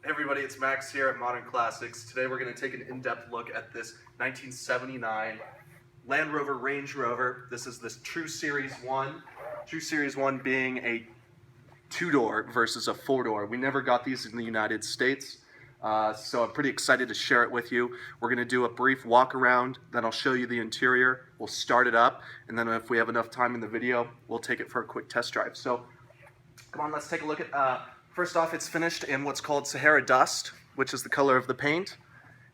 Hey everybody, it's Max here at Modern Classics. Today we're going to take an in-depth look at this 1979 Land Rover Range Rover. This is this True Series 1. True Series 1 being a two-door versus a four-door. We never got these in the United States, so I'm pretty excited to share it with you. We're going to do a brief walk around, then I'll show you the interior. We'll start it up, and then if we have enough time in the video, we'll take it for a quick test drive. So, come on, let's take a look at... First off, it's finished in what's called Sahara Dust, which is the color of the paint,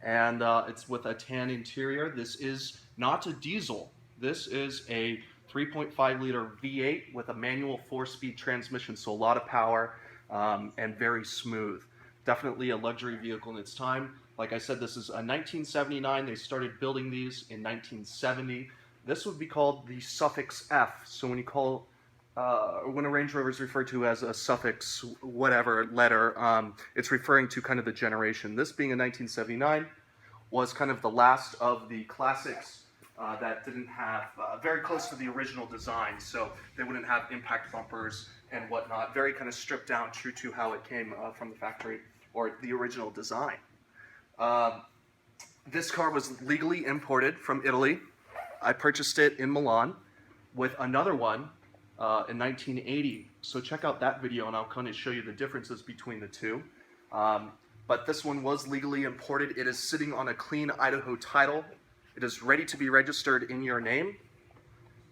and it's with a tan interior. This is not a diesel. This is a 3.5 liter V8 with a manual 4-speed transmission, so a lot of power and very smooth. Definitely a luxury vehicle in its time. Like I said, this is a 1979. They started building these in 1970. This would be called the suffix F. So when you call when a Range Rover is referred to as a suffix, whatever letter, it's referring to kind of the generation. This being a 1979 was kind of the last of the classics that didn't have, very close to the original design, so they wouldn't have impact bumpers and whatnot. Very kind of stripped down, true to how it came from the factory or the original design. This car was legally imported from Italy. I purchased it in Milan with another one in 1980. So check out that video and I'll kind of show you the differences between the two. But this one was legally imported. It is sitting on a clean Idaho title. It is ready to be registered in your name.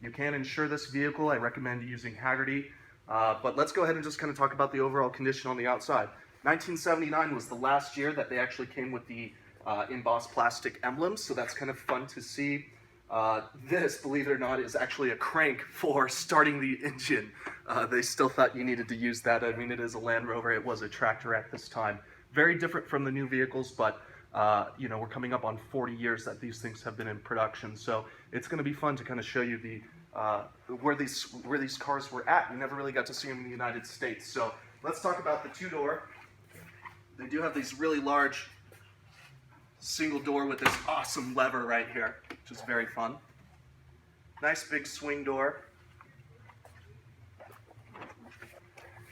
You can insure this vehicle. I recommend using Haggerty. But let's go ahead and just kind of talk about the overall condition on the outside. 1979 was the last year that they actually came with the embossed plastic emblems, so that's kind of fun to see. This, believe it or not, is actually a crank for starting the engine. They still thought you needed to use that. I mean, it is a Land Rover. It was a tractor at this time. Very different from the new vehicles, but you know, we're coming up on 40 years that these things have been in production. So it's going to be fun to kind of show you the where these cars were at. We never really got to see them in the United States. So let's talk about the two-door. They do have these really large single door with this awesome lever right here, which is very fun. Nice big swing door.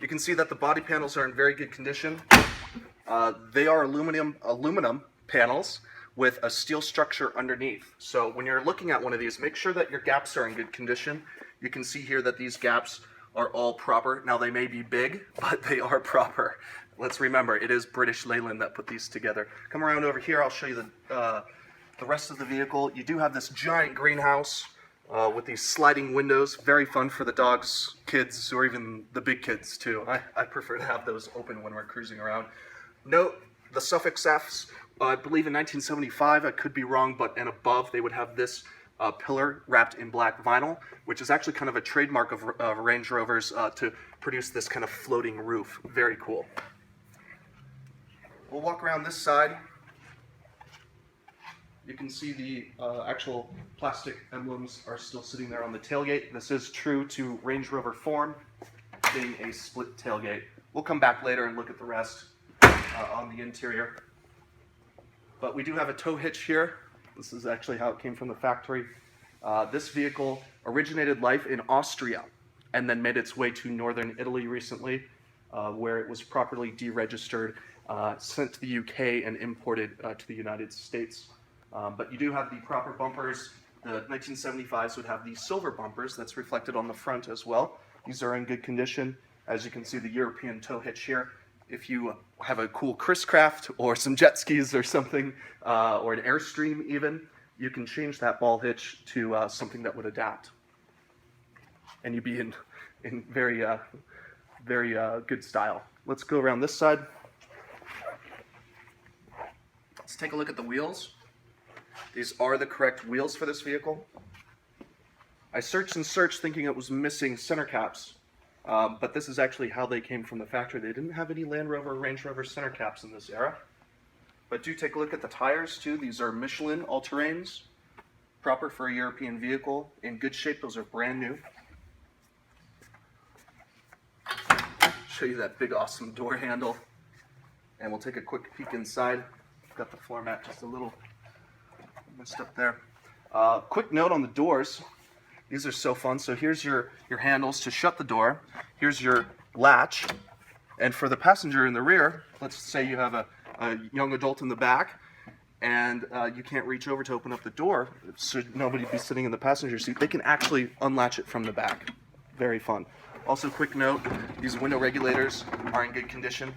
You can see that the body panels are in very good condition. They are aluminum panels with a steel structure underneath. So when you're looking at one of these, make sure that your gaps are in good condition. You can see here that these gaps are all proper. Now they may be big, but they are proper. Let's remember, it is British Leyland that put these together. Come around over here, I'll show you the rest of the vehicle. You do have this giant greenhouse with these sliding windows. Very fun for the dogs, kids, or even the big kids too. I prefer to have those open when we're cruising around. Note the suffix Fs. I believe in 1975, I could be wrong, but and above they would have this pillar wrapped in black vinyl, which is actually kind of a trademark of Range Rovers to produce this kind of floating roof. Very cool. We'll walk around this side. You can see the actual plastic emblems are still sitting there on the tailgate. This is true to Range Rover form, being a split tailgate. We'll come back later and look at the rest on the interior. But we do have a tow hitch here. This is actually how it came from the factory. This vehicle originated life in Austria and then made its way to northern Italy recently, where it was properly deregistered, sent to the UK and imported to the United States. But you do have the proper bumpers. The 1975s would have these silver bumpers that's reflected on the front as well. These are in good condition. As you can see, the European tow hitch here. If you have a cool Chris Craft or some jet skis or something, or an Airstream even, you can change that ball hitch to something that would adapt. And you'd be in very good style. Let's go around this side. Let's take a look at the wheels. These are the correct wheels for this vehicle. I searched and searched thinking it was missing center caps, but this is actually how they came from the factory. They didn't have any Land Rover or Range Rover center caps in this era. But do take a look at the tires too. These are Michelin all-terrains, proper for a European vehicle. In good shape, those are brand new. Show you that big awesome door handle. And we'll take a quick peek inside. Got the floor mat just a little messed up there. Quick note on the doors. These are so fun. So here's your handles to shut the door. Here's your latch. And for the passenger in the rear, let's say you have a young adult in the back, and you can't reach over to open up the door, so nobody be sitting in the passenger seat. They can actually unlatch it from the back. Very fun. Also, quick note, these window regulators are in good condition.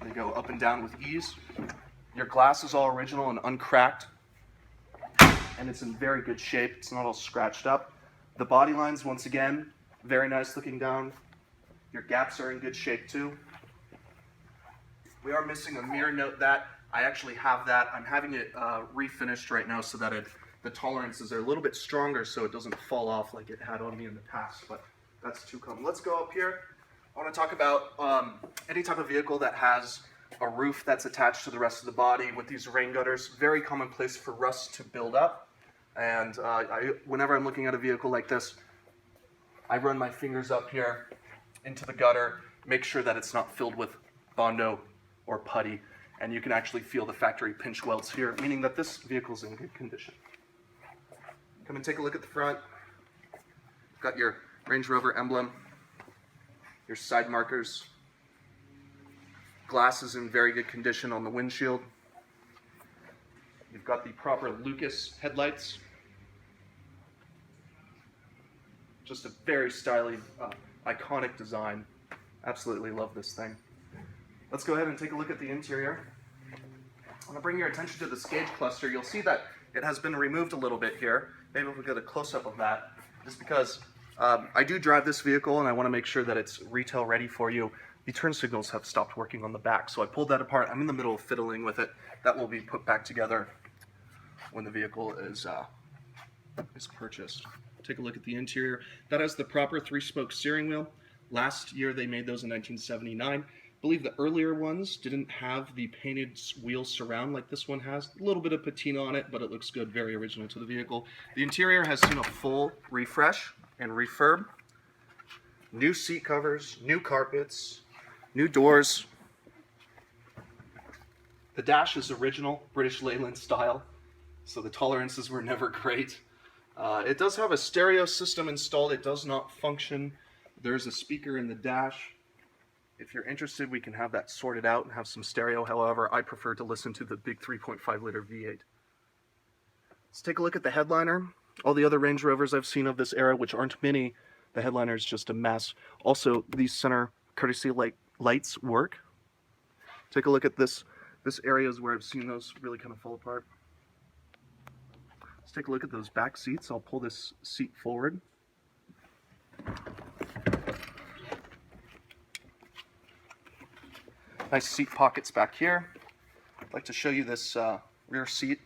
They go up and down with ease. Your glass is all original and uncracked, and it's in very good shape. It's not all scratched up. The body lines, once again, very nice looking down. Your gaps are in good shape too. We are missing a mirror. Note that. I actually have that. I'm having it refinished right now so that the tolerances are a little bit stronger so it doesn't fall off like it had on me in the past, but that's to come. Let's go up here. I want to talk about any type of vehicle that has a roof that's attached to the rest of the body with these rain gutters. Very commonplace for rust to build up. And whenever I'm looking at a vehicle like this, I run my fingers up here into the gutter, make sure that it's not filled with Bondo or putty, and you can actually feel the factory pinch welds here, meaning that this vehicle is in good condition. Come and take a look at the front. Got your Range Rover emblem, your side markers. Glass is in very good condition on the windshield. You've got the proper Lucas headlights. Just a very stylish, iconic design. Absolutely love this thing. Let's go ahead and take a look at the interior. I want to bring your attention to this gauge cluster. You'll see that it has been removed a little bit here. Maybe if we get a close-up of that, just because I do drive this vehicle and I want to make sure that it's retail ready for you. The turn signals have stopped working on the back, so I pulled that apart. I'm in the middle of fiddling with it. That will be put back together when the vehicle is purchased. Take a look at the interior. That has the proper 3-spoke steering wheel. Last year they made those in 1979. I believe the earlier ones didn't have the painted wheel surround like this one has. A little bit of patina on it, but it looks good, very original to the vehicle. The interior has seen a full refresh and refurb. New seat covers, new carpets, new doors. The dash is original British Leyland style, so the tolerances were never great. It does have a stereo system installed. It does not function. There's a speaker in the dash. If you're interested, we can have that sorted out and have some stereo. However, I prefer to listen to the big 3.5 liter V8. Let's take a look at the headliner. All the other Range Rovers I've seen of this era, which aren't many, the headliner is just a mess. Also, these center courtesy lights work. Take a look at this. This area is where I've seen those really kind of fall apart. Let's take a look at those back seats. I'll pull this seat forward. Nice seat pockets back here. I'd like to show you this rear seat.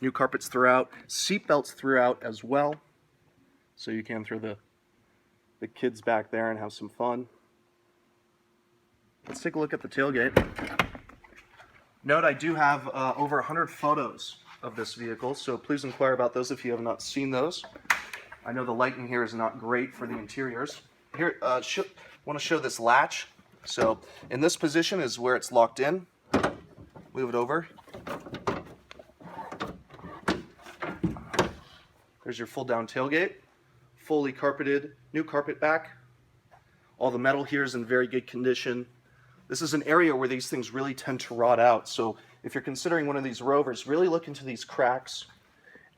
New carpets throughout, seat belts throughout as well. So you can throw the kids back there and have some fun. Let's take a look at the tailgate. Note I do have over 100 photos of this vehicle, so please inquire about those if you have not seen those. I know the lighting here is not great for the interiors. Here, want to show this latch. So in this position is where it's locked in. Move it over. There's your full down tailgate. Fully carpeted, new carpet back. All the metal here is in very good condition. This is an area where these things really tend to rot out. So if you're considering one of these Rovers, really look into these cracks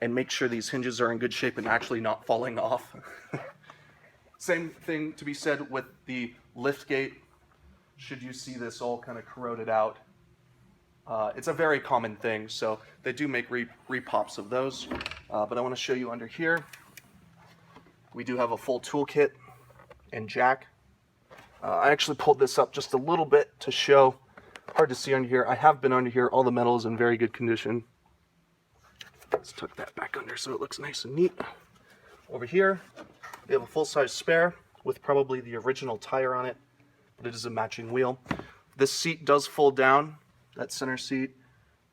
and make sure these hinges are in good shape and actually not falling off. Same thing to be said with the lift gate. Should you see this all kind of corroded out, it's a very common thing, so they do make repops of those. But I want to show you under here. We do have a full toolkit and jack. I actually pulled this up just a little bit to show. Hard to see under here. I have been under here. All the metal is in very good condition. Let's tuck that back under so it looks nice and neat. Over here, we have a full-size spare with probably the original tire on it, but it is a matching wheel. This seat does fold down, that center seat.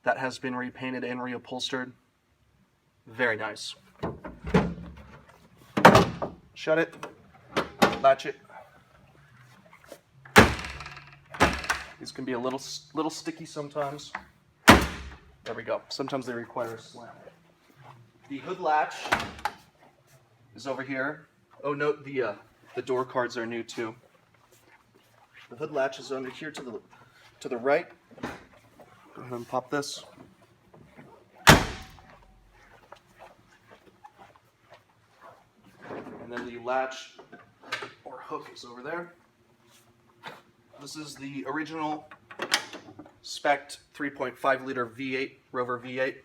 That has been repainted and reupholstered. Very nice. Shut it, latch it. These can be a little sticky sometimes. There we go. Sometimes they require a slam. The hood latch is over here. Oh, note the door cards are new too. The hood latch is under here to the right. Go ahead and pop this. And then the latch or hook is over there. This is the original spec'd 3.5 liter V8, Rover V8.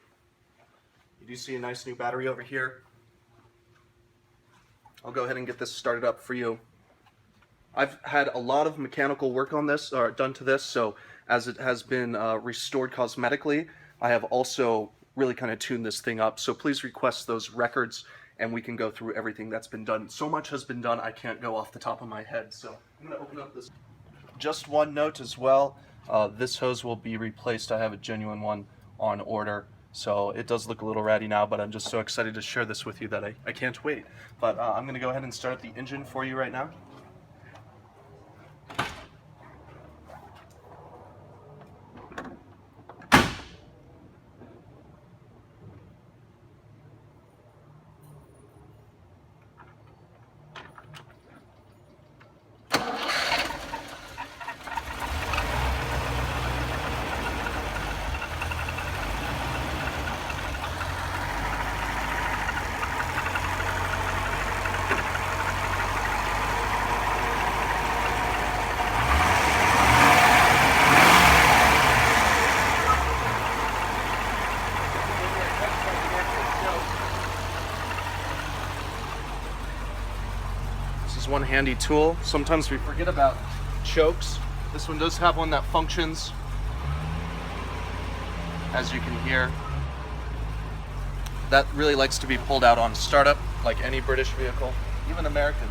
You do see a nice new battery over here. I'll go ahead and get this started up for you. I've had a lot of mechanical work on this, or done to this, so as it has been restored cosmetically, I have also really kind of tuned this thing up. So please request those records and we can go through everything that's been done. So much has been done, I can't go off the top of my head. So I'm gonna open up this. Just one note as well, this hose will be replaced. I have a genuine one on order. So it does look a little ratty now, but I'm just so excited to share this with you that I can't wait. But I'm gonna go ahead and start up the engine for you right now. One handy tool. Sometimes we forget about chokes. This one does have one that functions, as you can hear. That really likes to be pulled out on startup, like any British vehicle, even American.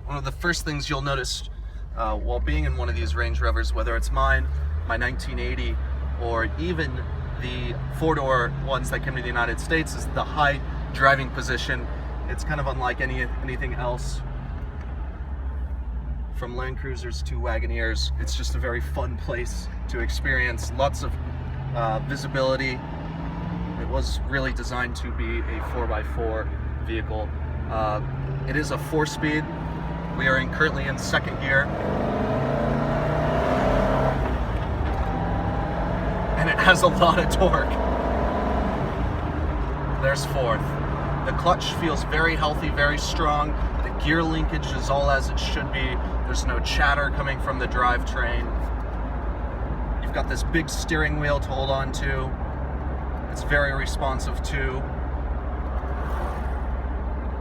One of the first things you'll notice while being in one of these Range Rovers, whether it's mine, my 1980, or even the four-door ones that came to the United States, is the high driving position. It's kind of unlike anything else. From Land Cruisers to Wagoneers, it's just a very fun place to experience. Lots of visibility. It was really designed to be a 4x4 vehicle. It is a 4-speed. We are currently in second gear. And it has a lot of torque. There's fourth. The clutch feels very healthy, very strong. The gear linkage is all as it should be. There's no chatter coming from the drivetrain. You've got this big steering wheel to hold on to. It's very responsive too.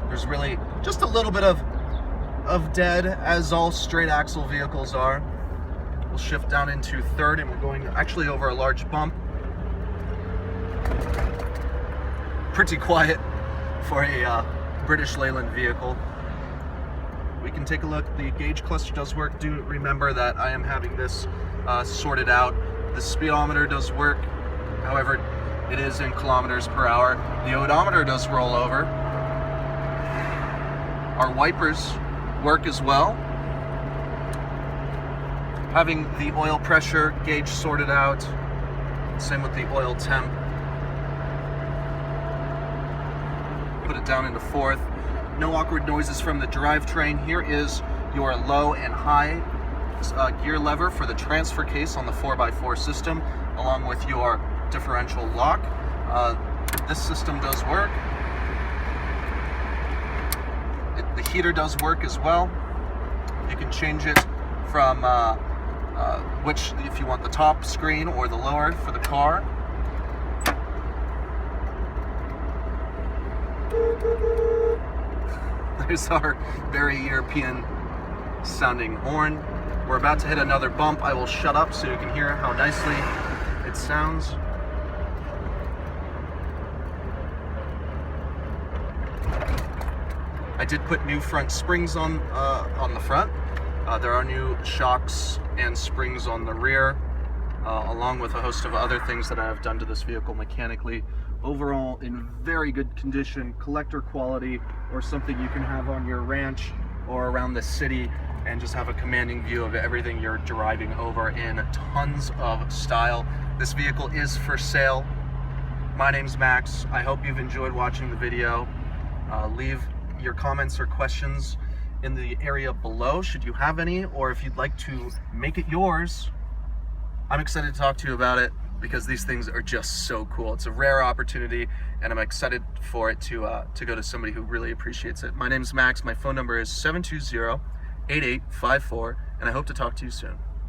There's really just a little bit of dead, as all straight axle vehicles are. We'll shift down into third, and we're going actually over a large bump. Pretty quiet for a British Leyland vehicle. We can take a look. The gauge cluster does work. Do remember that I am having this sorted out. The speedometer does work, however it is in kilometers per hour. The odometer does roll over. Our wipers work as well. Having the oil pressure gauge sorted out, same with the oil temp. Put it down into fourth. No awkward noises from the drivetrain. Here is your low and high gear lever for the transfer case on the 4x4 system, along with your differential lock. This system does work. The heater does work as well. You can change it from which, if you want the top screen or the lower for the car. There's our very European sounding horn. We're about to hit another bump. I will shut up so you can hear how nicely it sounds. I did put new front springs on the front. There are new shocks and springs on the rear, along with a host of other things that I have done to this vehicle mechanically. Overall, in very good condition, collector quality, or something you can have on your ranch or around the city and just have a commanding view of everything you're driving over in tons of style. This vehicle is for sale. My name's Max. I hope you've enjoyed watching the video. Leave your comments or questions in the area below, should you have any, or if you'd like to make it yours. I'm excited to talk to you about it because these things are just so cool. It's a rare opportunity, and I'm excited for it to go to somebody who really appreciates it. My name's Max. My phone number is 720-8854, and I hope to talk to you soon.